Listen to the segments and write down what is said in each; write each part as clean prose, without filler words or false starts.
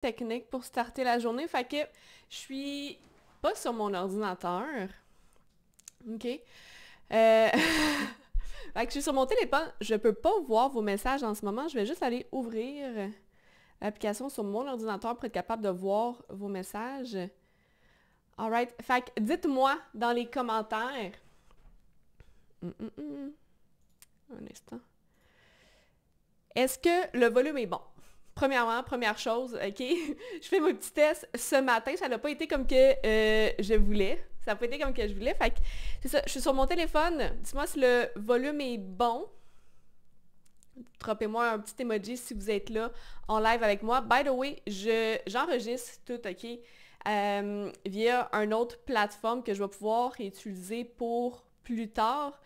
technique pour starter la journée. Fait que je suis pas sur mon ordinateur. OK? Fait que je suis sur mon téléphone. Je peux pas voir vos messages en ce moment. Je vais juste aller ouvrir l'application sur mon ordinateur pour être capable de voir vos messages. Alright. Fait que dites-moi dans les commentaires. Un instant. Est-ce que le volume est bon? Premièrement, première chose, OK? Je fais mon petit test ce matin. Ça n'a pas été comme que je voulais. Ça n'a pas été comme que je voulais. Fait que c'est ça. Je suis sur mon téléphone. Dis-moi si le volume est bon. Droppez-moi un petit emoji si vous êtes là en live avec moi. By the way, j'enregistre tout, OK? Via une autre plateforme que je vais pouvoir utiliser pour plus tard.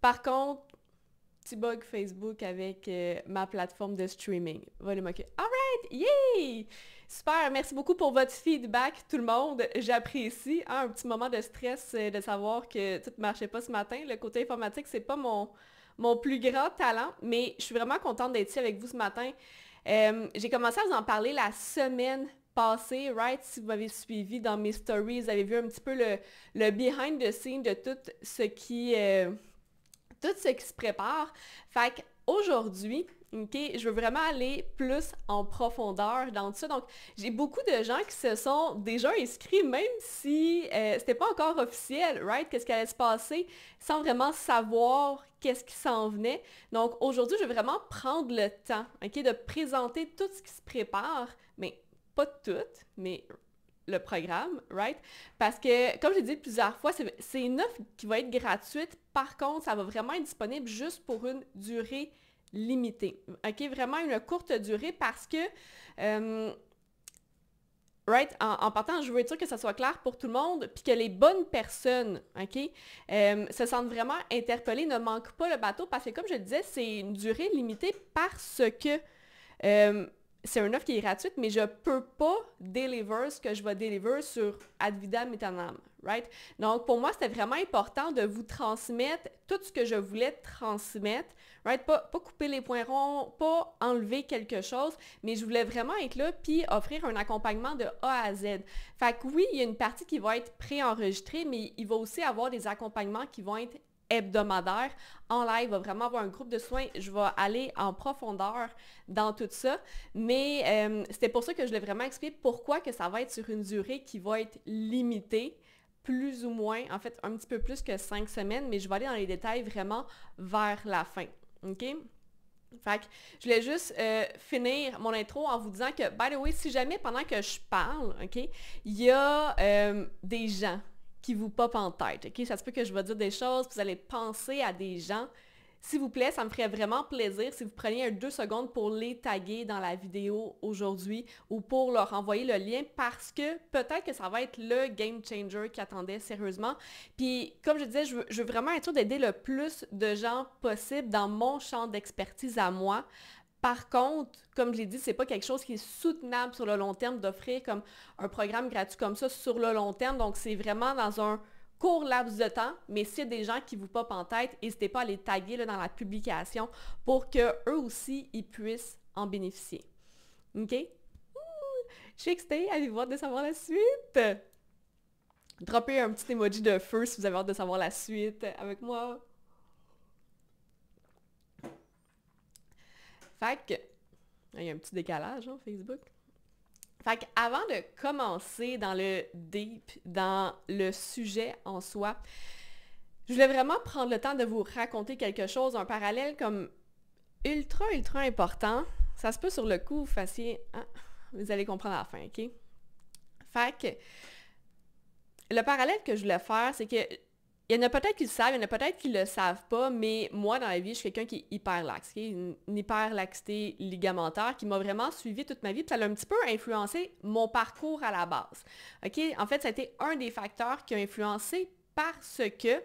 Par contre, petit bug Facebook avec ma plateforme de streaming. Volume OK. Alright! Yay! Super! Merci beaucoup pour votre feedback, tout le monde. J'apprécie. Hein, un petit moment de stress de savoir que tout ne marchait pas ce matin. Le côté informatique, c'est pas mon plus grand talent, mais je suis vraiment contente d'être ici avec vous ce matin. J'ai commencé à vous en parler la semaine passée, right? Si vous m'avez suivi dans mes stories, vous avez vu un petit peu le behind the scene de tout ce qui se prépare. Fait qu'aujourd'hui, OK, je veux vraiment aller plus en profondeur dans tout ça. Donc, j'ai beaucoup de gens qui se sont déjà inscrits, même si c'était pas encore officiel, right? Qu'est-ce qui allait se passer, sans vraiment savoir qu'est-ce qui s'en venait. Donc, aujourd'hui, je vais vraiment prendre le temps, OK, de présenter tout ce qui se prépare, mais pas tout, mais le programme, right? Parce que, comme j'ai dit plusieurs fois, c'est une offre qui va être gratuite. Par contre, ça va vraiment être disponible juste pour une durée limitée. OK? Vraiment une courte durée parce que, right? En partant, je veux être sûr que ça soit clair pour tout le monde, puis que les bonnes personnes, OK, se sentent vraiment interpellées, ne manquent pas le bateau, parce que, comme je le disais, c'est une durée limitée parce que c'est une offre qui est gratuite, mais je ne peux pas deliver ce que je vais deliver sur ad vitam aeternam, right? Donc, pour moi, c'était vraiment important de vous transmettre tout ce que je voulais transmettre, right? Pas couper les points ronds, pas enlever quelque chose, mais je voulais vraiment être là puis offrir un accompagnement de A à Z. Fait que oui, il y a une partie qui va être préenregistrée, mais il va aussi avoir des accompagnements qui vont être hebdomadaire. En live, il va vraiment avoir un groupe de soins. Je vais aller en profondeur dans tout ça. Mais c'était pour ça que je voulais vraiment expliquer pourquoi que ça va être sur une durée qui va être limitée, plus ou moins, en fait, un petit peu plus que 5 semaines, mais je vais aller dans les détails vraiment vers la fin. OK? Fait que je voulais juste finir mon intro en vous disant que, by the way, si jamais pendant que je parle, OK, il y a des gens qui vous pop en tête, OK? Ça se peut que je vais dire des choses, vous allez penser à des gens. S'il vous plaît, ça me ferait vraiment plaisir si vous preniez 2 secondes pour les taguer dans la vidéo aujourd'hui ou pour leur envoyer le lien parce que peut-être que ça va être le game changer qu'ils attendaient sérieusement. Puis, comme je disais, je veux vraiment être sûr d'aider le plus de gens possible dans mon champ d'expertise à moi. Par contre, comme je l'ai dit, c'est pas quelque chose qui est soutenable sur le long terme d'offrir comme un programme gratuit comme ça sur le long terme. Donc, c'est vraiment dans un court laps de temps, mais s'il y a des gens qui vous popent en tête, n'hésitez pas à les taguer là, dans la publication pour qu'eux aussi, ils puissent en bénéficier. OK? Je suis excitée, avez-vous hâte de savoir la suite? Droppez un petit emoji de feu si vous avez hâte de savoir la suite avec moi. Fait que, il y a un petit décalage, hein, Facebook. Fait qu'avant de commencer dans le deep, dans le sujet en soi, je voulais vraiment prendre le temps de vous raconter quelque chose, un parallèle comme ultra, ultra important. Ça se peut sur le coup, vous fassiez... Hein, vous allez comprendre à la fin, OK? Fait que le parallèle que je voulais faire, c'est que il y en a peut-être qui le savent, il y en a peut-être qui le savent pas, mais moi, dans la vie, je suis quelqu'un qui est hyper laxe, okay? Une hyperlaxité ligamentaire qui m'a vraiment suivi toute ma vie, puis ça a un petit peu influencé mon parcours à la base. OK? En fait, ça a été un des facteurs qui a influencé parce que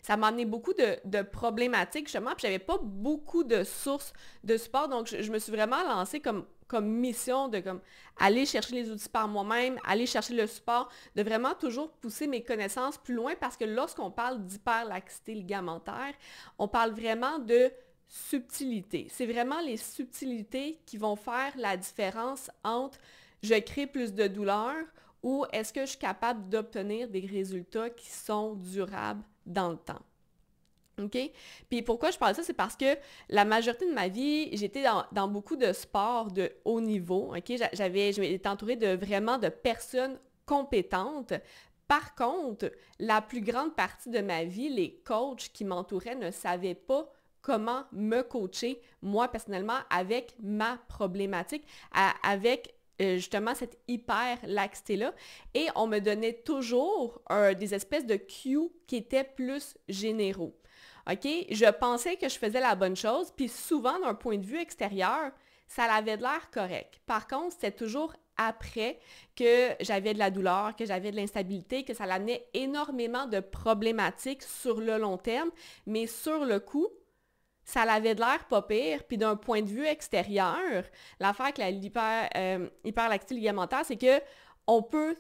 ça m'a amené beaucoup de problématiques, justement, puis j'avais pas beaucoup de sources de support, donc je me suis vraiment lancée comme mission de comme aller chercher les outils par moi-même, aller chercher le support, de vraiment toujours pousser mes connaissances plus loin parce que lorsqu'on parle d'hyperlaxité ligamentaire, on parle vraiment de subtilités. C'est vraiment les subtilités qui vont faire la différence entre je crée plus de douleur ou est-ce que je suis capable d'obtenir des résultats qui sont durables dans le temps. OK? Puis pourquoi je parle de ça, c'est parce que la majorité de ma vie, j'étais dans beaucoup de sports de haut niveau. OK? Je m'étais entourée de vraiment de personnes compétentes. Par contre, la plus grande partie de ma vie, les coachs qui m'entouraient ne savaient pas comment me coacher, moi personnellement, avec ma problématique, avec justement cette hyper-laxité-là. Et on me donnait toujours des espèces de cues qui étaient plus généraux. OK? Je pensais que je faisais la bonne chose, puis souvent, d'un point de vue extérieur, ça avait de l'air correct. Par contre, c'était toujours après que j'avais de la douleur, que j'avais de l'instabilité, que ça l'amenait énormément de problématiques sur le long terme, mais sur le coup, ça avait de l'air pas pire. Puis d'un point de vue extérieur, l'affaire avec l'hyperlaxité ligamentaire, c'est que on peut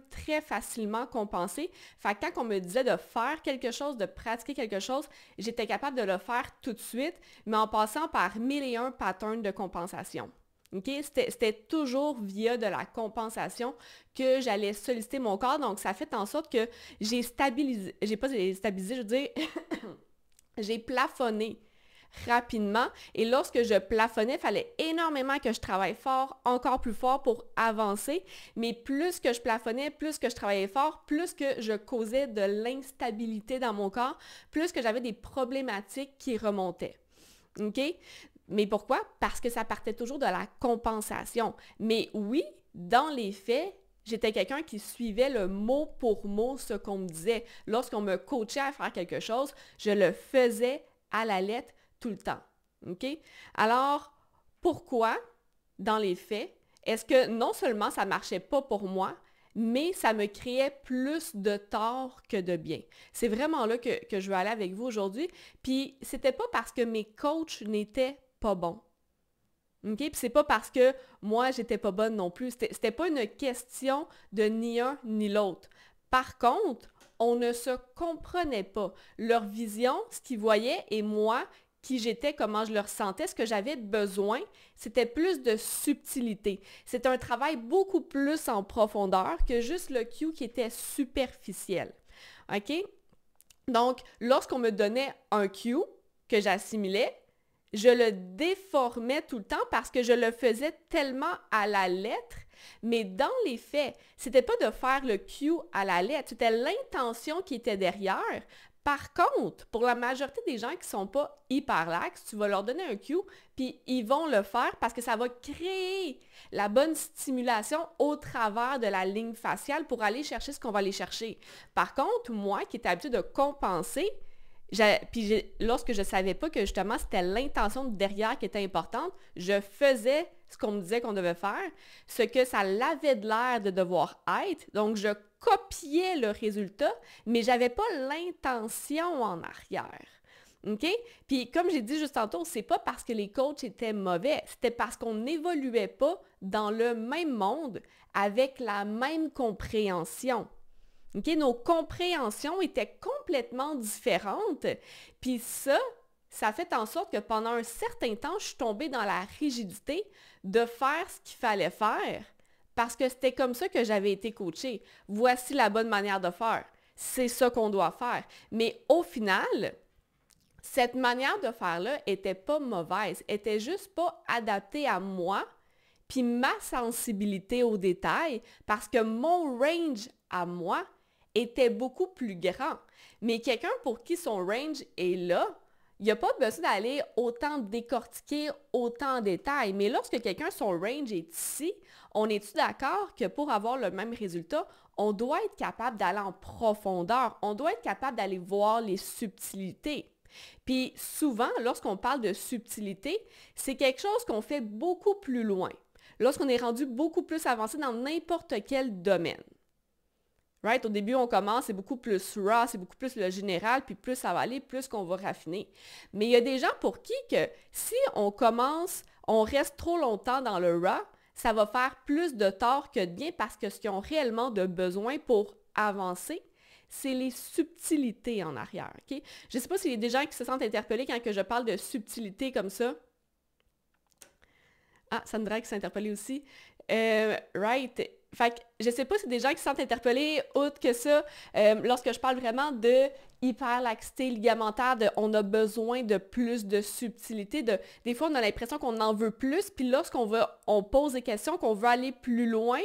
très facilement compenser. Fait que quand on me disait de faire quelque chose, de pratiquer quelque chose, j'étais capable de le faire tout de suite, mais en passant par 1001 patterns de compensation. Okay? C'était toujours via de la compensation que j'allais solliciter mon corps. Donc, ça fait en sorte que j'ai plafonné rapidement. Et lorsque je plafonnais, il fallait énormément que je travaille fort, encore plus fort pour avancer. Mais plus que je plafonnais, plus que je travaillais fort, plus que je causais de l'instabilité dans mon corps, plus que j'avais des problématiques qui remontaient. OK? Mais pourquoi? Parce que ça partait toujours de la compensation. Mais oui, dans les faits, j'étais quelqu'un qui suivait le mot pour mot ce qu'on me disait. Lorsqu'on me coachait à faire quelque chose, je le faisais à la lettre tout le temps. OK? Alors, pourquoi, dans les faits, est-ce que non seulement ça ne marchait pas pour moi, mais ça me créait plus de tort que de bien? C'est vraiment là que je veux aller avec vous aujourd'hui. Puis, c'était pas parce que mes coachs n'étaient pas bons. OK? Puis c'est pas parce que moi, j'étais pas bonne non plus. C'était pas une question de ni un ni l'autre. Par contre, on ne se comprenait pas. Leur vision, ce qu'ils voyaient, et moi, qui j'étais, comment je le ressentais, ce que j'avais besoin, c'était plus de subtilité. C'est un travail beaucoup plus en profondeur que juste le cue qui était superficiel. OK? Donc, lorsqu'on me donnait un cue que j'assimilais, je le déformais tout le temps parce que je le faisais tellement à la lettre, mais dans les faits, c'était pas de faire le cue à la lettre, c'était l'intention qui était derrière. Par contre, pour la majorité des gens qui sont pas hyper lax, tu vas leur donner un cue, puis ils vont le faire parce que ça va créer la bonne stimulation au travers de la ligne faciale pour aller chercher ce qu'on va aller chercher. Par contre, moi qui étais habituée de compenser, lorsque je ne savais pas que justement c'était l'intention derrière qui était importante, je faisais ce qu'on me disait qu'on devait faire, ce que ça l'avait de l'air de devoir être. Donc, je copiais le résultat, mais je n'avais pas l'intention en arrière. OK? Puis, comme j'ai dit juste tantôt, c'est pas parce que les coachs étaient mauvais, c'était parce qu'on n'évoluait pas dans le même monde avec la même compréhension. Okay? Nos compréhensions étaient complètement différentes. Puis ça fait en sorte que pendant un certain temps, je suis tombée dans la rigidité de faire ce qu'il fallait faire parce que c'était comme ça que j'avais été coachée. Voici la bonne manière de faire. C'est ça qu'on doit faire. Mais au final, cette manière de faire-là était pas mauvaise, était juste pas adaptée à moi puis ma sensibilité aux détails parce que mon range à moi était beaucoup plus grand. Mais quelqu'un pour qui son range est là, il n'y a pas besoin d'aller autant décortiquer, autant en détail. Mais lorsque quelqu'un, son range est ici, on est-tu d'accord que pour avoir le même résultat, on doit être capable d'aller en profondeur, on doit être capable d'aller voir les subtilités. Puis souvent, lorsqu'on parle de subtilité, c'est quelque chose qu'on fait beaucoup plus loin, lorsqu'on est rendu beaucoup plus avancé dans n'importe quel domaine. Right? Au début, on commence, c'est beaucoup plus raw, c'est beaucoup plus le général, puis plus ça va aller, plus qu'on va raffiner. Mais il y a des gens pour qui que si on commence, on reste trop longtemps dans le raw, ça va faire plus de tort que de bien parce que ce qu'ils ont réellement de besoin pour avancer, c'est les subtilités en arrière, OK? Je ne sais pas s'il y a des gens qui se sentent interpellés quand que je parle de subtilité comme ça. Ah, Sandra qui s'est interpellée aussi. Right. Fait que je sais pas si des gens qui se sentent interpellés, autre que ça, lorsque je parle vraiment de hyperlaxité ligamentaire, on a besoin de plus de subtilité. Des fois, on a l'impression qu'on en veut plus, puis on pose des questions, qu'on veut aller plus loin,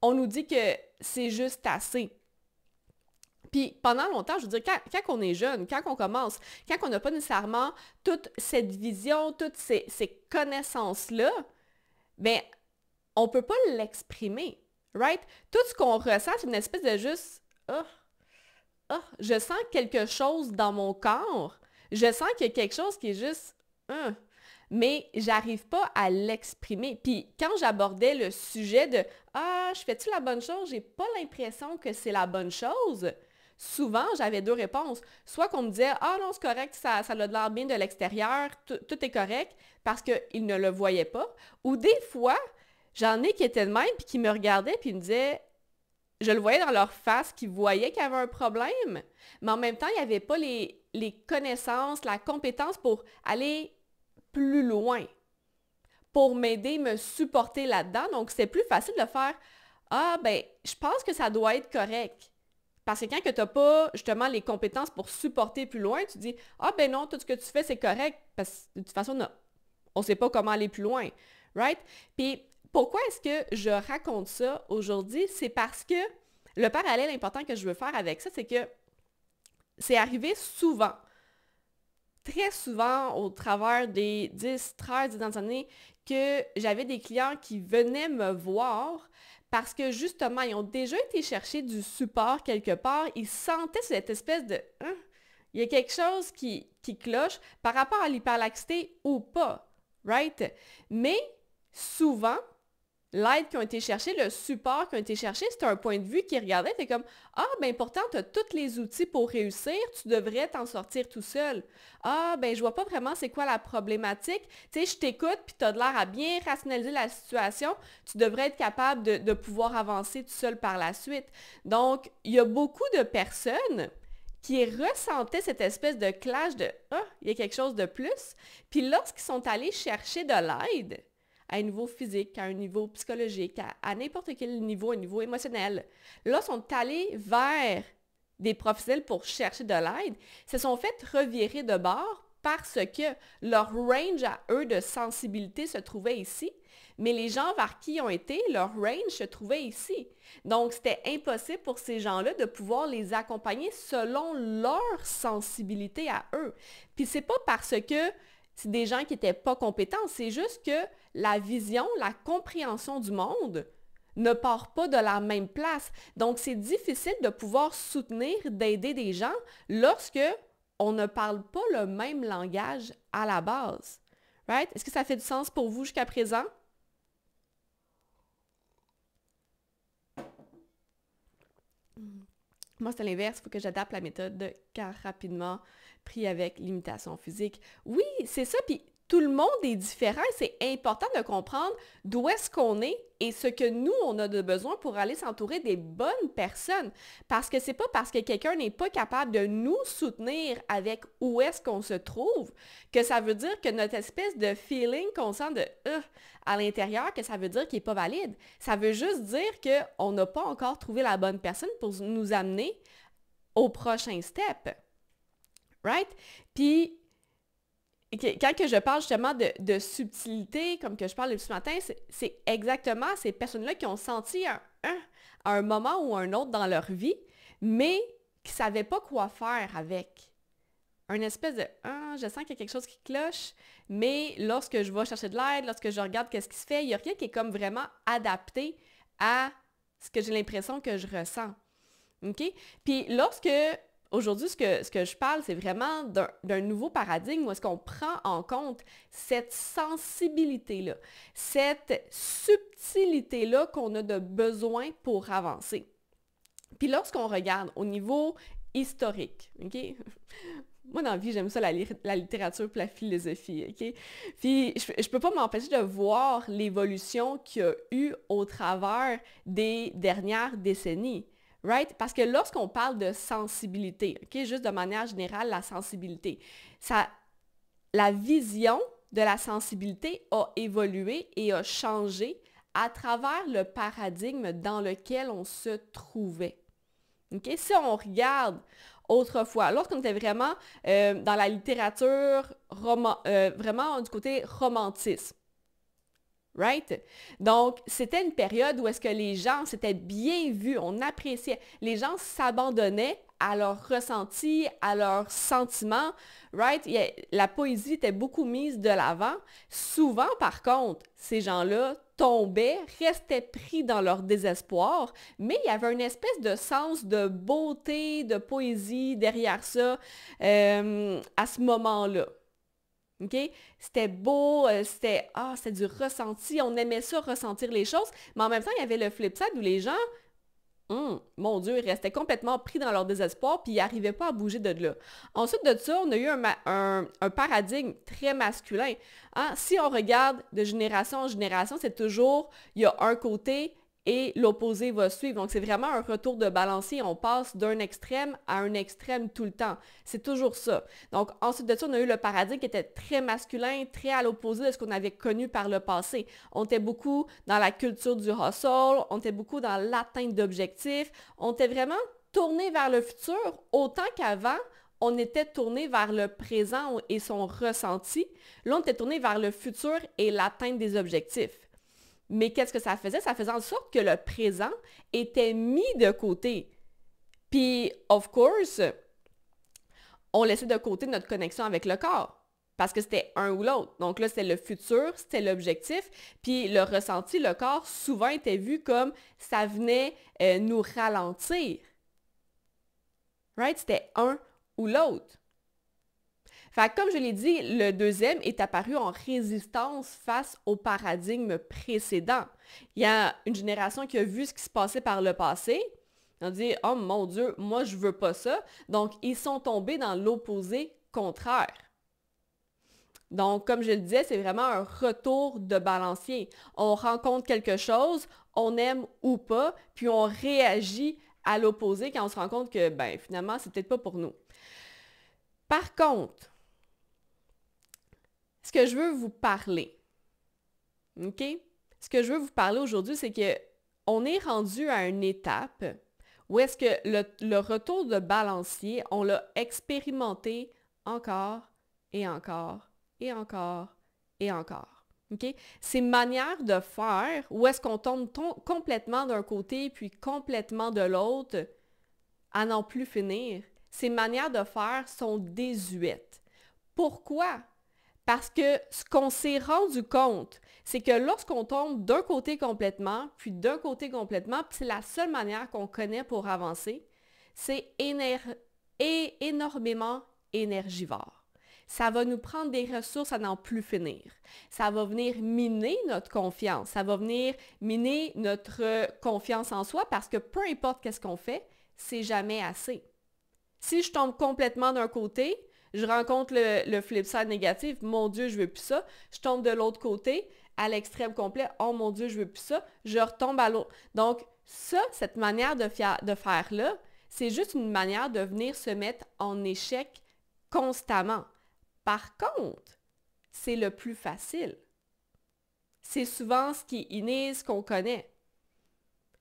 on nous dit que c'est juste assez. Puis pendant longtemps, je veux dire, quand on est jeune, quand on commence, quand on n'a pas nécessairement toute cette vision, toutes ces connaissances-là, ben on ne peut pas l'exprimer, right? Tout ce qu'on ressent, c'est une espèce de juste « je sens quelque chose dans mon corps, je sens qu'il y a quelque chose qui est juste mais j'arrive pas à l'exprimer. » Puis quand j'abordais le sujet de « Ah, je fais-tu la bonne chose? J'ai pas l'impression que c'est la bonne chose. » Souvent, j'avais deux réponses. Soit qu'on me disait « Ah non, c'est correct, ça a de l'air bien de l'extérieur, tout est correct » parce qu'ils ne le voyaient pas. Ou des fois, j'en ai qui étaient de même puis qui me regardaient puis me disaient, je le voyais dans leur face, qu'ils voyaient qu'il y avait un problème, mais en même temps, il n'y avait pas les connaissances, la compétence pour aller plus loin, pour m'aider, me supporter là-dedans. Donc, c'est plus facile de faire « Ah, ben, je pense que ça doit être correct. » Parce que quand tu n'as pas justement les compétences pour supporter plus loin, tu dis « Ah, ben non, tout ce que tu fais, c'est correct. » Parce que de toute façon, on ne sait pas comment aller plus loin. Right? Puis, pourquoi est-ce que je raconte ça aujourd'hui? C'est parce que le parallèle important que je veux faire avec ça, c'est que c'est arrivé souvent, très souvent au travers des 10, 13 dernières années, que j'avais des clients qui venaient me voir parce que justement, ils ont déjà été chercher du support quelque part, ils sentaient cette espèce de il y a quelque chose qui cloche par rapport à l'hyperlaxité ou pas, right? Mais souvent, l'aide qui a été cherchée, le support qui a été cherché, c'était un point de vue qui regardait, t'es comme « Ah, ben pourtant, tu as tous les outils pour réussir, tu devrais t'en sortir tout seul. Ah, ben je vois pas vraiment c'est quoi la problématique. Tu sais, je t'écoute, puis tu as de l'air à bien rationaliser la situation, tu devrais être capable de pouvoir avancer tout seul par la suite. » Donc, il y a beaucoup de personnes qui ressentaient cette espèce de clash de « Ah, il y a quelque chose de plus. » Puis lorsqu'ils sont allés chercher de l'aide, à un niveau physique, à un niveau psychologique, à n'importe quel niveau, un niveau émotionnel. Là, sont allés vers des professionnels pour chercher de l'aide, se sont fait revirer de bord parce que leur range à eux de sensibilité se trouvait ici, mais les gens vers qui ils ont été, leur range se trouvait ici. Donc, c'était impossible pour ces gens-là de pouvoir les accompagner selon leur sensibilité à eux. Puis c'est pas parce que c'est des gens qui n'étaient pas compétents, c'est juste que la vision, la compréhension du monde ne part pas de la même place. Donc, c'est difficile de pouvoir soutenir, d'aider des gens lorsque on ne parle pas le même langage à la base. Right? Est-ce que ça fait du sens pour vous jusqu'à présent? Moi, c'est l'inverse. Il faut que j'adapte la méthode de car rapidement pris avec limitation physique. Oui, c'est ça. Puis tout le monde est différent. C'est important de comprendre d'où est-ce qu'on est et ce que nous, on a de besoin pour aller s'entourer des bonnes personnes. Parce que c'est pas parce que quelqu'un n'est pas capable de nous soutenir avec où est-ce qu'on se trouve que ça veut dire que notre espèce de feeling qu'on sent de à l'intérieur, que ça veut dire qu'il n'est pas valide. Ça veut juste dire qu'on n'a pas encore trouvé la bonne personne pour nous amener au prochain step. Right? Puis, quand que je parle justement de subtilité, comme que je parle depuis ce matin, c'est exactement ces personnes-là qui ont senti à un moment ou un autre dans leur vie, mais qui ne savaient pas quoi faire avec. Un espèce de je sens qu'il y a quelque chose qui cloche, mais lorsque je vais chercher de l'aide, lorsque je regarde qu'est-ce qui se fait, il n'y a rien qui est comme vraiment adapté à ce que j'ai l'impression que je ressens. OK? Puis lorsque aujourd'hui, ce que je parle, c'est vraiment d'un nouveau paradigme où est-ce qu'on prend en compte cette sensibilité-là, cette subtilité-là qu'on a de besoin pour avancer. Puis lorsqu'on regarde au niveau historique, OK? Moi, dans la vie, j'aime ça, la littérature et la philosophie, OK? Puis, je peux pas m'empêcher de voir l'évolution qu'il y a eu au travers des dernières décennies. right? Parce que lorsqu'on parle de sensibilité, OK, juste de manière générale, la sensibilité, la vision de la sensibilité a évolué et a changé à travers le paradigme dans lequel on se trouvait. OK? Si on regarde autrefois, lorsqu'on était vraiment dans la littérature, vraiment du côté romantisme, right? Donc, c'était une période où est-ce que les gens s'étaient bien vus, on appréciait, les gens s'abandonnaient à leurs ressentis, à leurs sentiments, right? La poésie était beaucoup mise de l'avant. Souvent, par contre, ces gens-là tombaient, restaient pris dans leur désespoir, mais il y avait une espèce de sens de beauté, de poésie derrière ça à ce moment-là. OK? C'était beau, c'était du ressenti, on aimait ça, ressentir les choses, mais en même temps, il y avait le flip side où les gens, mon Dieu, ils restaient complètement pris dans leur désespoir, puis ils n'arrivaient pas à bouger de là. Ensuite de ça, on a eu un paradigme très masculin. Hein? Si on regarde de génération en génération, c'est toujours, il y a un côté et l'opposé va suivre. Donc, c'est vraiment un retour de balancier. On passe d'un extrême à un extrême tout le temps. C'est toujours ça. Donc, ensuite de ça, on a eu le paradigme qui était très masculin, très à l'opposé de ce qu'on avait connu par le passé. On était beaucoup dans la culture du hustle, on était beaucoup dans l'atteinte d'objectifs, on était vraiment tourné vers le futur, autant qu'avant, on était tourné vers le présent et son ressenti. Là, on était tourné vers le futur et l'atteinte des objectifs. Mais qu'est-ce que ça faisait? Ça faisait en sorte que le présent était mis de côté. Puis, of course, on laissait de côté notre connexion avec le corps. Parce que c'était un ou l'autre. Donc là, c'était le futur, c'était l'objectif. Puis le ressenti, le corps, souvent était vu comme ça venait nous ralentir. Right? C'était un ou l'autre. Fait que, comme je l'ai dit, le deuxième est apparu en résistance face au paradigme précédent. Il y a une génération qui a vu ce qui se passait par le passé. Ils ont dit « Oh mon Dieu, moi je veux pas ça ». Donc, ils sont tombés dans l'opposé contraire. Donc, comme je le disais, c'est vraiment un retour de balancier. On rencontre quelque chose, on aime ou pas, puis on réagit à l'opposé quand on se rend compte que, finalement, c'est peut-être pas pour nous. Par contre, ce que je veux vous parler, OK? Ce que je veux vous parler aujourd'hui, c'est qu'on est rendu à une étape où est-ce que le retour de balancier, on l'a expérimenté encore et encore et encore et encore. OK? Ces manières de faire, où est-ce qu'on tombe complètement d'un côté puis complètement de l'autre, à n'en plus finir, ces manières de faire sont désuètes. Pourquoi? Parce que ce qu'on s'est rendu compte, c'est que lorsqu'on tombe d'un côté complètement, puis d'un côté complètement, puis c'est la seule manière qu'on connaît pour avancer, c'est énormément énergivore. Ça va nous prendre des ressources à n'en plus finir. Ça va venir miner notre confiance. Ça va venir miner notre confiance en soi parce que peu importe qu'est-ce qu'on fait, c'est jamais assez. Si je tombe complètement d'un côté, je rencontre le flip side négatif, mon Dieu, je veux plus ça. Je tombe de l'autre côté, à l'extrême complet, oh mon Dieu, je veux plus ça. Je retombe à l'autre. Donc, ça, cette manière de faire-là, c'est juste une manière de venir se mettre en échec constamment. Par contre, c'est le plus facile. C'est souvent ce qui est inné, ce qu'on connaît.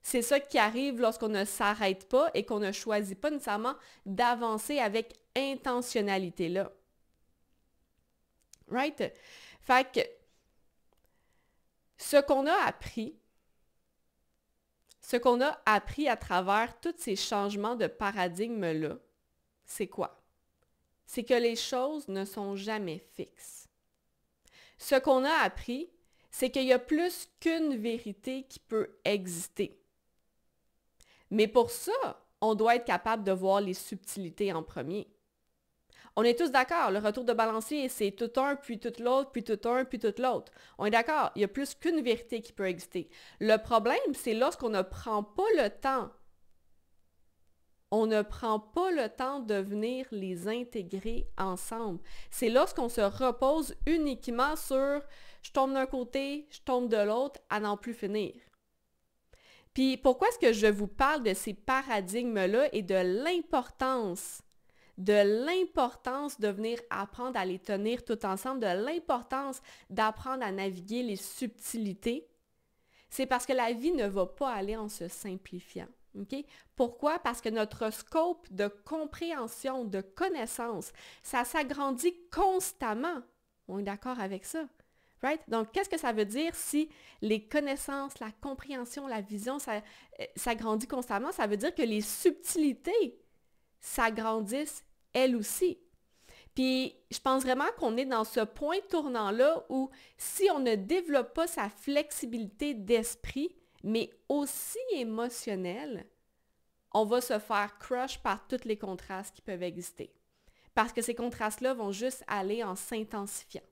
C'est ça qui arrive lorsqu'on ne s'arrête pas et qu'on ne choisit pas nécessairement d'avancer avec intentionnalité là. Right? Fait que ce qu'on a appris à travers tous ces changements de paradigme-là, c'est quoi? C'est que les choses ne sont jamais fixes. Ce qu'on a appris, c'est qu'il y a plus qu'une vérité qui peut exister. Mais pour ça, on doit être capable de voir les subtilités en premier. On est tous d'accord, le retour de balancier, c'est tout un, puis tout l'autre, puis tout un, puis tout l'autre. On est d'accord, il y a plus qu'une vérité qui peut exister. Le problème, c'est lorsqu'on ne prend pas le temps. On ne prend pas le temps de venir les intégrer ensemble. C'est lorsqu'on se repose uniquement sur « je tombe d'un côté, je tombe de l'autre » à n'en plus finir. Puis pourquoi est-ce que je vous parle de ces paradigmes-là et de l'importance de venir apprendre à les tenir tout ensemble, de l'importance d'apprendre à naviguer les subtilités? C'est parce que la vie ne va pas aller en se simplifiant. Okay? Pourquoi? Parce que notre scope de compréhension, de connaissance, ça s'agrandit constamment. On est d'accord avec ça? Right? Donc, qu'est-ce que ça veut dire si les connaissances, la compréhension, la vision, ça grandit constamment? Ça veut dire que les subtilités s'agrandissent elles aussi. Puis, je pense vraiment qu'on est dans ce point tournant-là où si on ne développe pas sa flexibilité d'esprit, mais aussi émotionnelle, on va se faire crush par tous les contrastes qui peuvent exister. Parce que ces contrastes-là vont juste aller en s'intensifiant.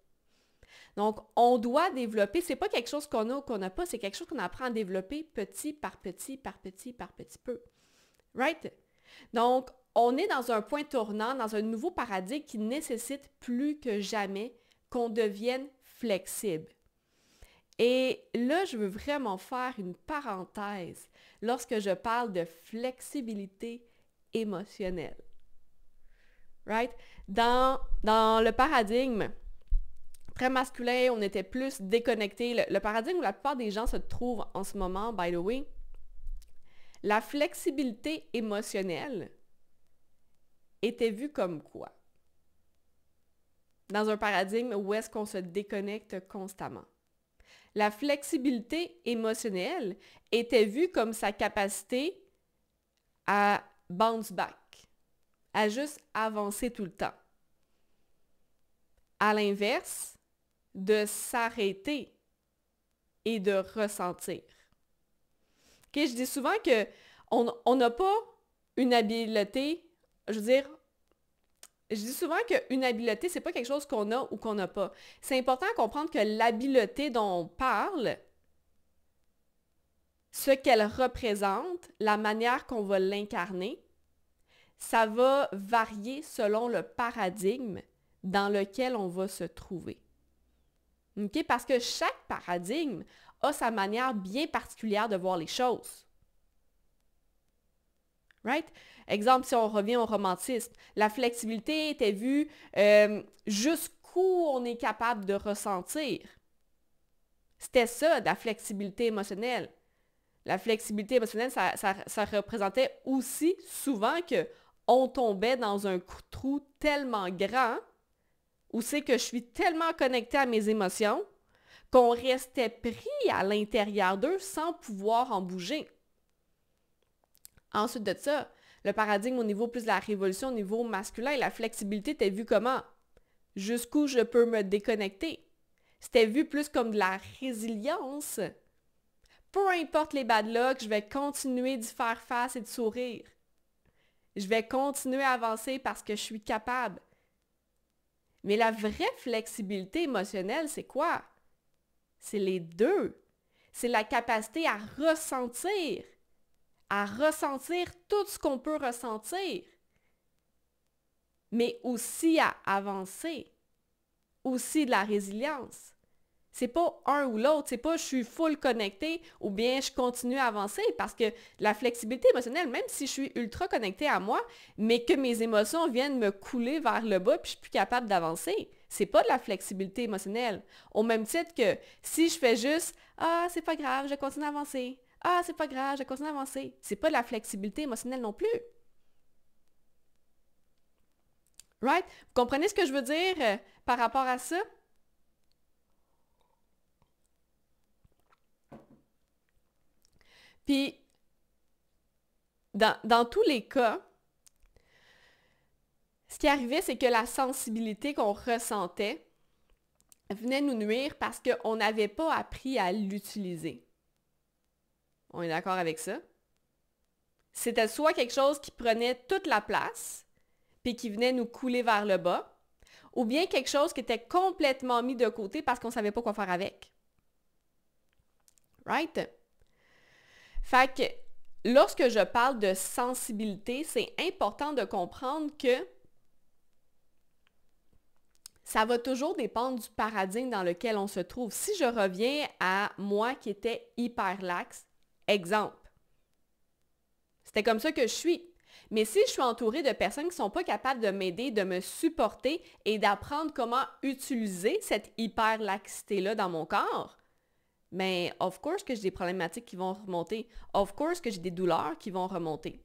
Donc, on doit développer, c'est pas quelque chose qu'on a ou qu'on n'a pas, c'est quelque chose qu'on apprend à développer petit par petit, par petit, par petit peu. Right? Donc, on est dans un point tournant, dans un nouveau paradigme qui nécessite plus que jamais qu'on devienne flexible. Et là, je veux vraiment faire une parenthèse lorsque je parle de flexibilité émotionnelle. Right? Dans le paradigme très masculin, on était plus déconnecté. Le paradigme où la plupart des gens se trouvent en ce moment, by the way, la flexibilité émotionnelle était vue comme quoi? Dans un paradigme où est-ce qu'on se déconnecte constamment. La flexibilité émotionnelle était vue comme sa capacité à bounce back, à juste avancer tout le temps. À l'inverse, de s'arrêter et de ressentir. Okay, je dis souvent qu'on n'a pas une habileté, je dis souvent qu'une habileté, c'est pas quelque chose qu'on a ou qu'on n'a pas. C'est important de comprendre que l'habileté dont on parle, ce qu'elle représente, la manière qu'on va l'incarner, ça va varier selon le paradigme dans lequel on va se trouver. Okay? Parce que chaque paradigme a sa manière bien particulière de voir les choses. Right? Exemple, si on revient au romantisme, la flexibilité était vue jusqu'où on est capable de ressentir. C'était ça, la flexibilité émotionnelle. La flexibilité émotionnelle, ça représentait aussi souvent qu'on tombait dans un trou tellement grand où c'est que je suis tellement connectée à mes émotions qu'on restait pris à l'intérieur d'eux sans pouvoir en bouger. Ensuite de ça, le paradigme au niveau plus de la révolution, au niveau masculin, la flexibilité était vue comment? Jusqu'où je peux me déconnecter. C'était vu plus comme de la résilience. Peu importe les bad luck, je vais continuer d'y faire face et de sourire. Je vais continuer à avancer parce que je suis capable. Mais la vraie flexibilité émotionnelle, c'est quoi? C'est les deux. C'est la capacité à ressentir tout ce qu'on peut ressentir, mais aussi à avancer, aussi de la résilience. C'est pas un ou l'autre, c'est pas je suis full connecté ou bien je continue à avancer parce que la flexibilité émotionnelle, même si je suis ultra connectée à moi, mais que mes émotions viennent me couler vers le bas puis je suis plus capable d'avancer, c'est pas de la flexibilité émotionnelle. Au même titre que si je fais juste « Ah, c'est pas grave, je continue à avancer. Ah, c'est pas grave, je continue à avancer. » C'est pas de la flexibilité émotionnelle non plus. Right? Vous comprenez ce que je veux dire par rapport à ça? Puis, dans tous les cas, ce qui arrivait, c'est que la sensibilité qu'on ressentait venait nous nuire parce qu'on n'avait pas appris à l'utiliser. On est d'accord avec ça? C'était soit quelque chose qui prenait toute la place, puis qui venait nous couler vers le bas, ou bien quelque chose qui était complètement mis de côté parce qu'on ne savait pas quoi faire avec. Right? Fait que lorsque je parle de sensibilité, c'est important de comprendre que ça va toujours dépendre du paradigme dans lequel on se trouve. Si je reviens à moi qui étais hyper laxe, exemple, C'était comme ça que je suis. Mais si je suis entourée de personnes qui ne sont pas capables de m'aider, de me supporter et d'apprendre comment utiliser cette hyperlaxité-là dans mon corps, mais of course que j'ai des problématiques qui vont remonter. Of course que j'ai des douleurs qui vont remonter.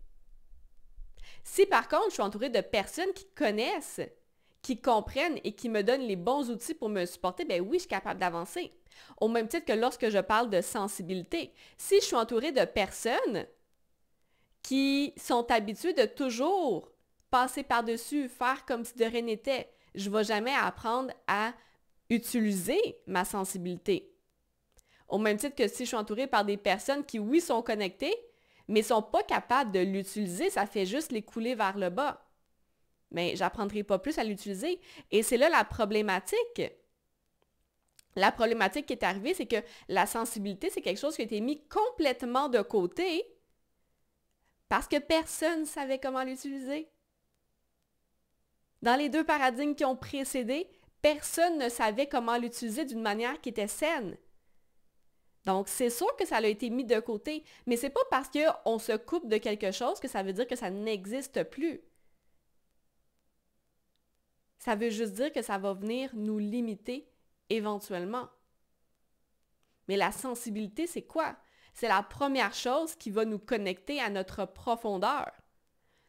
Si par contre, je suis entourée de personnes qui connaissent, qui comprennent et qui me donnent les bons outils pour me supporter, ben oui, je suis capable d'avancer. Au même titre que lorsque je parle de sensibilité. Si je suis entourée de personnes qui sont habituées de toujours passer par-dessus, faire comme si de rien n'était, je ne vais jamais apprendre à utiliser ma sensibilité. Au même titre que si je suis entourée par des personnes qui, oui, sont connectées, mais ne sont pas capables de l'utiliser, ça fait juste les couler vers le bas. Mais j'apprendrai pas plus à l'utiliser. Et c'est là la problématique. La problématique qui est arrivée, c'est que la sensibilité, c'est quelque chose qui a été mis complètement de côté parce que personne ne savait comment l'utiliser. Dans les deux paradigmes qui ont précédé, personne ne savait comment l'utiliser d'une manière qui était saine. Donc, c'est sûr que ça a été mis de côté, mais c'est pas parce qu'on se coupe de quelque chose que ça veut dire que ça n'existe plus. Ça veut juste dire que ça va venir nous limiter éventuellement. Mais la sensibilité, c'est quoi? C'est la première chose qui va nous connecter à notre profondeur.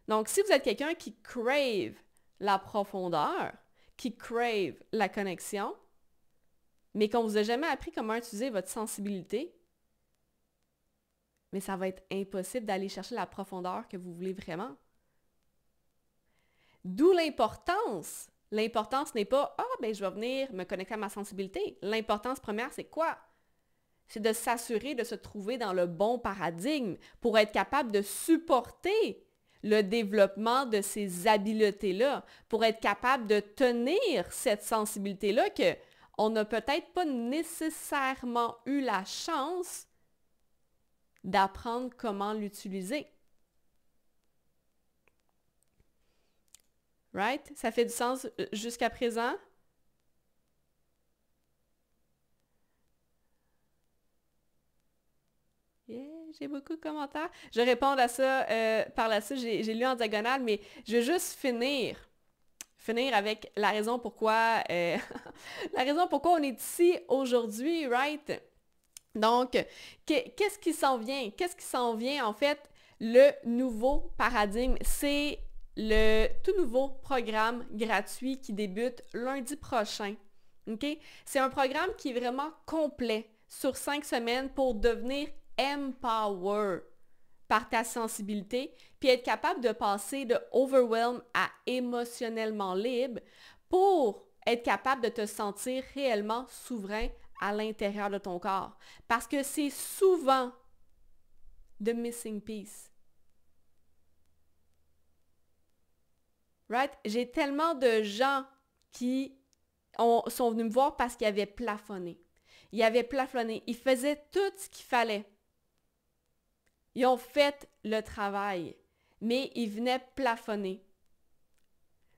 Donc, si vous êtes quelqu'un qui crave la profondeur, qui crave la connexion, mais qu'on ne vous a jamais appris comment utiliser votre sensibilité, mais ça va être impossible d'aller chercher la profondeur que vous voulez vraiment. D'où l'importance. L'importance n'est pas « Ah, ben je vais venir me connecter à ma sensibilité ». L'importance première, c'est quoi? C'est de s'assurer de se trouver dans le bon paradigme pour être capable de supporter le développement de ces habiletés-là, pour être capable de tenir cette sensibilité-là qu'on n'a peut-être pas nécessairement eu la chance d'apprendre comment l'utiliser. Right? Ça fait du sens jusqu'à présent? Yeah, j'ai beaucoup de commentaires. Je vais répondre à ça par la suite. J'ai lu en diagonale, mais je vais juste finir avec la raison pourquoi la raison pourquoi on est ici aujourd'hui, right? Donc, qu'est-ce qui s'en vient? Qu'est-ce qui s'en vient, en fait? Le nouveau paradigme, c'est le tout nouveau programme gratuit qui débute lundi prochain. Okay? C'est un programme qui est vraiment complet sur 5 semaines pour devenir empower par ta sensibilité, puis être capable de passer de overwhelm à émotionnellement libre pour être capable de te sentir réellement souverain à l'intérieur de ton corps. Parce que c'est souvent the missing piece. Right? J'ai tellement de gens qui sont venus me voir parce qu'ils avaient plafonné. Ils avaient plafonné. Ils faisaient tout ce qu'il fallait. Ils ont fait le travail, mais ils venaient plafonner.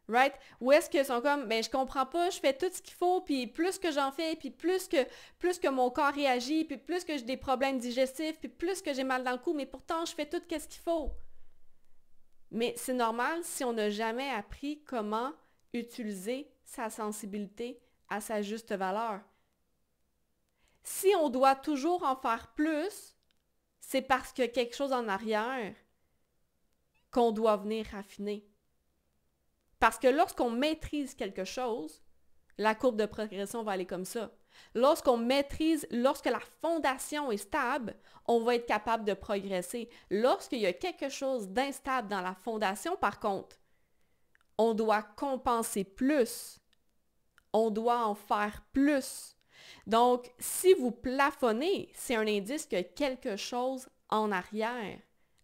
Right? Ou est-ce qu'ils sont comme, ben je comprends pas, je fais tout ce qu'il faut, puis plus que j'en fais, puis plus que mon corps réagit, puis plus que j'ai des problèmes digestifs, puis plus que j'ai mal dans le cou, mais pourtant je fais tout ce qu'il faut. Mais c'est normal si on n'a jamais appris comment utiliser sa sensibilité à sa juste valeur. Si on doit toujours en faire plus, c'est parce qu'il y a quelque chose en arrière qu'on doit venir raffiner. Parce que lorsqu'on maîtrise quelque chose, la courbe de progression va aller comme ça. Lorsque la fondation est stable, on va être capable de progresser. Lorsqu'il y a quelque chose d'instable dans la fondation, par contre, on doit compenser plus. On doit en faire plus. Donc, si vous plafonnez, c'est un indice qu'il y a quelque chose en arrière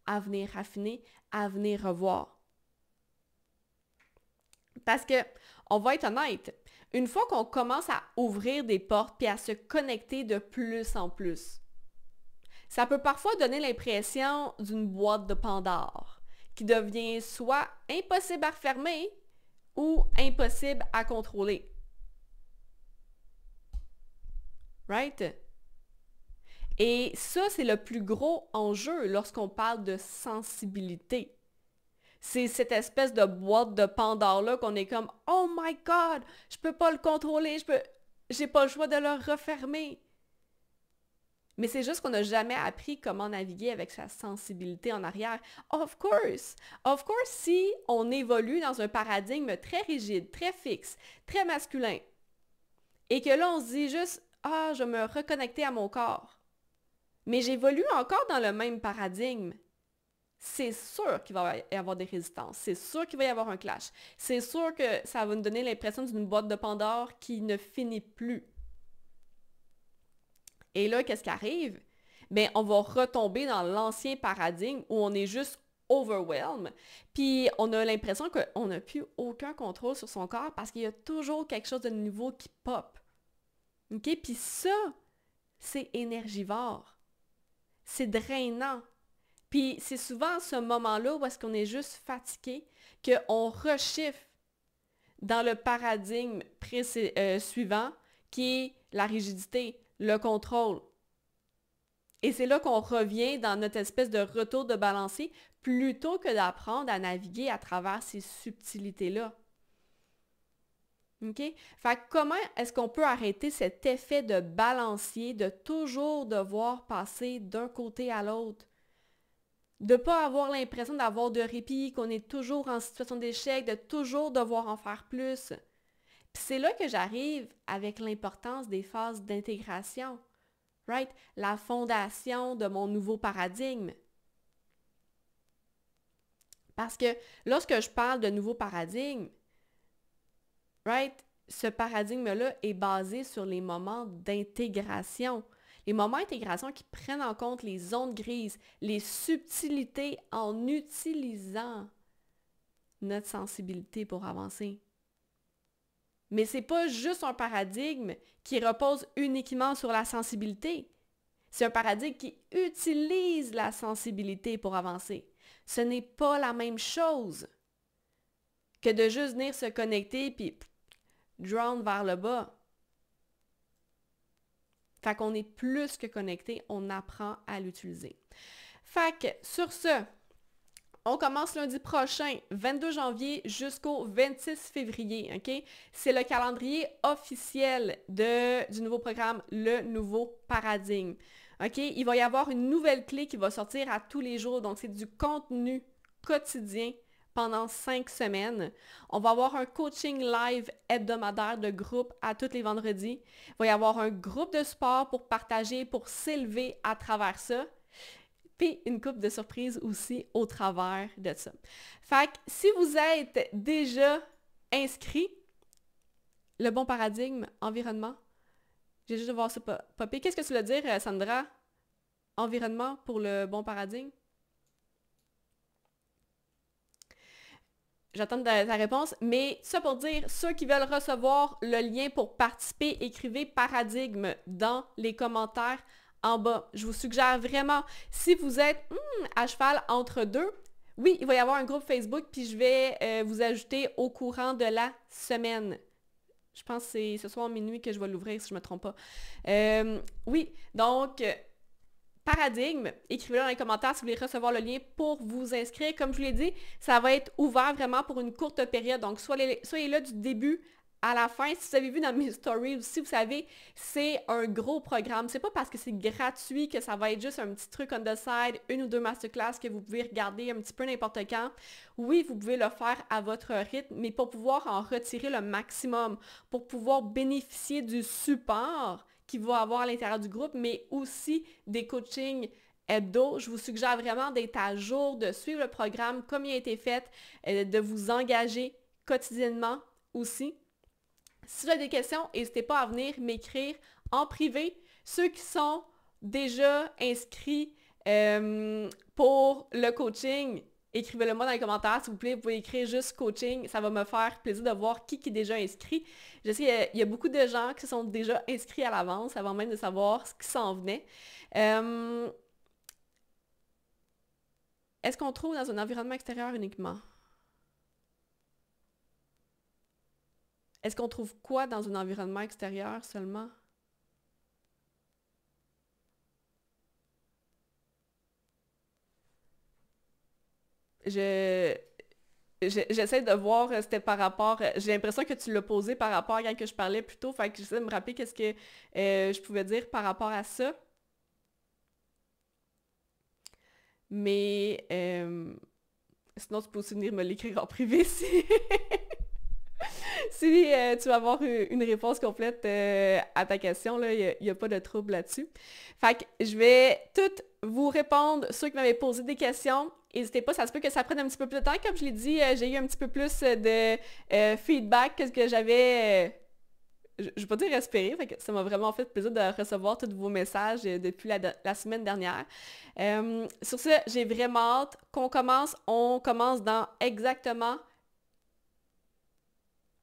à venir raffiner, à venir revoir. Parce que, on va être honnête, une fois qu'on commence à ouvrir des portes puis à se connecter de plus en plus, ça peut parfois donner l'impression d'une boîte de Pandore qui devient soit impossible à refermer ou impossible à contrôler. Right? Et ça, c'est le plus gros enjeu lorsqu'on parle de sensibilité. C'est cette espèce de boîte de Pandore-là qu'on est comme « Oh my God! Je peux pas le contrôler, j'ai pas le choix de le refermer! » Mais c'est juste qu'on n'a jamais appris comment naviguer avec sa sensibilité en arrière. Of course! Of course, si on évolue dans un paradigme très rigide, très fixe, très masculin, et que là, on se dit juste « Ah, je vais me reconnecter à mon corps. » Mais j'évolue encore dans le même paradigme. C'est sûr qu'il va y avoir des résistances. C'est sûr qu'il va y avoir un clash. C'est sûr que ça va nous donner l'impression d'une boîte de Pandore qui ne finit plus. Et là, qu'est-ce qui arrive? Bien, on va retomber dans l'ancien paradigme où on est juste overwhelmed, puis on a l'impression qu'on n'a plus aucun contrôle sur son corps parce qu'il y a toujours quelque chose de nouveau qui pop. OK? Puis ça, c'est énergivore. C'est drainant. Puis c'est souvent ce moment-là où est-ce qu'on est juste fatigué, qu'on rechiffre dans le paradigme suivant, qui est la rigidité, le contrôle. Et c'est là qu'on revient dans notre espèce de retour de balancier, plutôt que d'apprendre à naviguer à travers ces subtilités-là. OK? Fait que comment est-ce qu'on peut arrêter cet effet de balancier, de toujours devoir passer d'un côté à l'autre? De ne pas avoir l'impression d'avoir de répit, qu'on est toujours en situation d'échec, de toujours devoir en faire plus. Puis c'est là que j'arrive avec l'importance des phases d'intégration, right? La fondation de mon nouveau paradigme. Parce que lorsque je parle de nouveau paradigme, right, ce paradigme-là est basé sur les moments d'intégration. Les moments d'intégration qui prennent en compte les zones grises, les subtilités en utilisant notre sensibilité pour avancer. Mais ce n'est pas juste un paradigme qui repose uniquement sur la sensibilité. C'est un paradigme qui utilise la sensibilité pour avancer. Ce n'est pas la même chose que de juste venir se connecter puis drown vers le bas. Fait qu'on est plus que connecté, on apprend à l'utiliser. Fait que sur ce, on commence lundi prochain, 22 janvier jusqu'au 26 février, OK? C'est le calendrier officiel du nouveau programme, le nouveau paradigme. OK? Il va y avoir une nouvelle clé qui va sortir à tous les jours, donc c'est du contenu quotidien pendant 5 semaines. On va avoir un coaching live hebdomadaire de groupe à tous les vendredis. Il va y avoir un groupe de sport pour partager, pour s'élever à travers ça. Puis une coupe de surprises aussi au travers de ça. Fait que si vous êtes déjà inscrit, le bon paradigme, environnement, j'ai juste de voir ça popper. Qu'est-ce que tu veux dire, Sandra? Environnement pour le bon paradigme? J'attends ta réponse, mais ça pour dire, ceux qui veulent recevoir le lien pour participer, écrivez paradigme dans les commentaires en bas. Je vous suggère vraiment, si vous êtes à cheval entre deux, oui, il va y avoir un groupe Facebook, puis je vais vous ajouter au courant de la semaine. Je pense que c'est ce soir minuit que je vais l'ouvrir, si je ne me trompe pas. Oui, donc... paradigme, écrivez-le dans les commentaires si vous voulez recevoir le lien pour vous inscrire. Comme je vous l'ai dit, ça va être ouvert vraiment pour une courte période. Donc, soyez là du début à la fin. Si vous avez vu dans mes stories aussi, vous savez, c'est un gros programme. C'est pas parce que c'est gratuit que ça va être juste un petit truc on the side, une ou deux masterclass que vous pouvez regarder un petit peu n'importe quand. Oui, vous pouvez le faire à votre rythme, mais pour pouvoir en retirer le maximum, pour pouvoir bénéficier du support qu'il va avoir à l'intérieur du groupe, mais aussi des coachings hebdo. Je vous suggère vraiment d'être à jour, de suivre le programme comme il a été fait, de vous engager quotidiennement aussi. Si vous avez des questions, n'hésitez pas à venir m'écrire en privé. Ceux qui sont déjà inscrits pour le coaching, écrivez-le moi dans les commentaires, s'il vous plaît. Vous pouvez écrire juste coaching. Ça va me faire plaisir de voir qui est déjà inscrit. Je sais qu'il y a beaucoup de gens qui sont déjà inscrits à l'avance avant même de savoir ce qui s'en venait. Est-ce qu'on trouve dans un environnement extérieur uniquement? Est-ce qu'on trouve quoi dans un environnement extérieur seulement? Je, j'essaie de voir, c'était par rapport, j'ai l'impression que tu l'as posé par rapport à quand que je parlais plus tôt, fait que j'essaie de me rappeler qu'est-ce que je pouvais dire par rapport à ça. Mais sinon, tu peux aussi venir me l'écrire en privé si, si tu vas avoir une réponse complète à ta question, là, il n'y a pas de trouble là-dessus. Fait que je vais toutes vous répondre, ceux qui m'avaient posé des questions. N'hésitez pas, ça se peut que ça prenne un petit peu plus de temps. Comme je l'ai dit, j'ai eu un petit peu plus de feedback que ce que j'avais, je ne vais pas dire espéré, fait que ça m'a vraiment fait plaisir de recevoir tous vos messages depuis la semaine dernière. Sur ce, j'ai vraiment hâte qu'on commence. On commence dans exactement...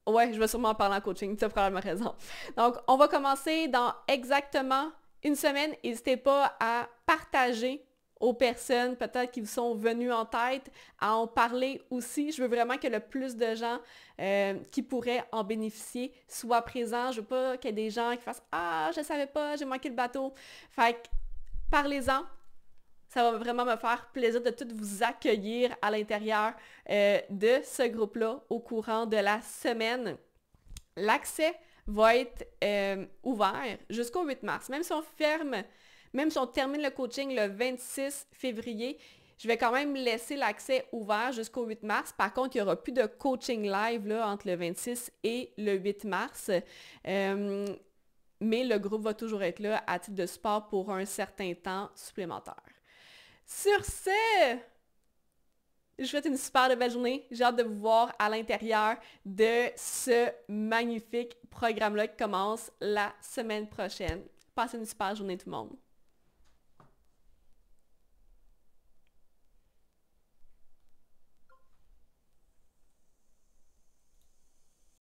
Ouais, je vais sûrement en parler en coaching, tu as probablement raison. Donc, on va commencer dans exactement une semaine. N'hésitez pas à partager aux personnes peut-être qui vous sont venues en tête, à en parler aussi. Je veux vraiment que le plus de gens qui pourraient en bénéficier soient présents. Je veux pas qu'il y ait des gens qui fassent « Ah, je savais pas, j'ai manqué le bateau ». Fait que parlez-en. Ça va vraiment me faire plaisir de tout vous accueillir à l'intérieur de ce groupe-là au courant de la semaine. L'accès va être ouvert jusqu'au 8 mars. Même si on termine le coaching le 26 février, je vais quand même laisser l'accès ouvert jusqu'au 8 mars. Par contre, il n'y aura plus de coaching live là, entre le 26 et le 8 mars. Mais le groupe va toujours être là à titre de support pour un certain temps supplémentaire. Sur ce, je vous souhaite une super belle journée. J'ai hâte de vous voir à l'intérieur de ce magnifique programme-là qui commence la semaine prochaine. Passez une super journée tout le monde.